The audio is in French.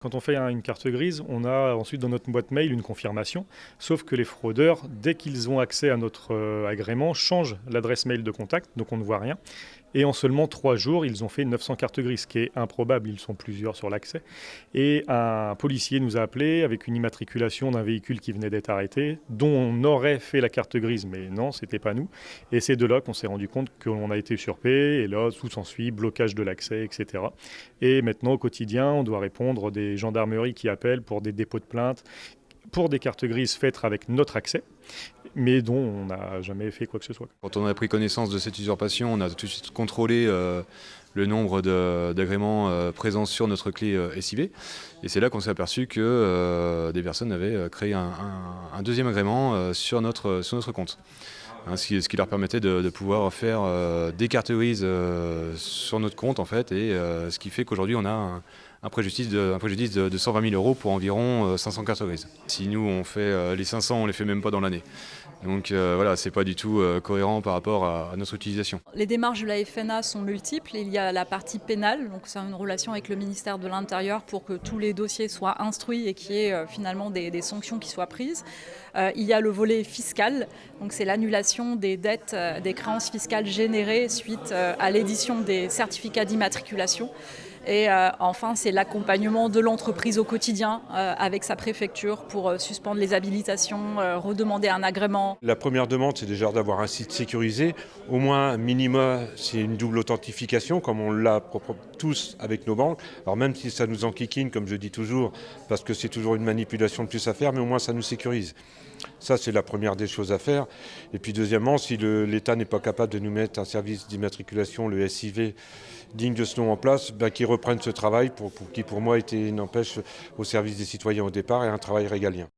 Quand on fait une carte grise, on a ensuite dans notre boîte mail une confirmation, sauf que les fraudeurs, dès qu'ils ont accès à notre agrément, changent l'adresse mail de contact, donc on ne voit rien. Et en seulement 3 jours, ils ont fait 900 cartes grises, ce qui est improbable, ils sont plusieurs sur l'accès. Et un policier nous a appelé avec une immatriculation d'un véhicule qui venait d'être arrêté, dont on aurait fait la carte grise, mais non, c'était pas nous. Et c'est de là qu'on s'est rendu compte qu'on a été usurpé, et là, tout s'ensuit, blocage de l'accès, etc. Et maintenant, au quotidien, on doit répondre des gendarmeries qui appellent pour des dépôts de plainte, pour des cartes grises faites avec notre accès, mais dont on n'a jamais fait quoi que ce soit. Quand on a pris connaissance de cette usurpation, on a tout de suite contrôlé le nombre d'agréments présents sur notre clé SIV. Et c'est là qu'on s'est aperçu que des personnes avaient créé un deuxième agrément sur notre compte. Ce qui leur permettait de pouvoir faire des cartes grises sur notre compte en fait, et ce qui fait qu'aujourd'hui on a un préjudice de 120 000 € pour environ 500 cartes grises. Si nous on fait les 500, on les fait même pas dans l'année. Donc voilà, c'est pas du tout cohérent par rapport à notre utilisation. Les démarches de la FNA sont multiples. Il y a la partie pénale, donc c'est une relation avec le ministère de l'Intérieur pour que tous les dossiers soient instruits et qu'il y ait finalement des sanctions qui soient prises. Il y a le volet fiscal, donc c'est l'annulation des dettes, des créances fiscales générées suite à l'édition des certificats d'immatriculation. Et enfin, c'est l'accompagnement de l'entreprise au quotidien avec sa préfecture pour suspendre les habilitations, redemander un agrément. La première demande, c'est déjà d'avoir un site sécurisé. Au moins, minima, c'est une double authentification, comme on l'a tous avec nos banques. Alors même si ça nous enquiquine, comme je dis toujours, parce que c'est toujours une manipulation de plus à faire, mais au moins ça nous sécurise. Ça, c'est la première des choses à faire. Et puis deuxièmement, si l'État n'est pas capable de nous mettre un service d'immatriculation, le SIV, digne de ce nom en place, qu'ils reprennent ce travail qui pour moi était, n'empêche, au service des citoyens au départ et un travail régalien.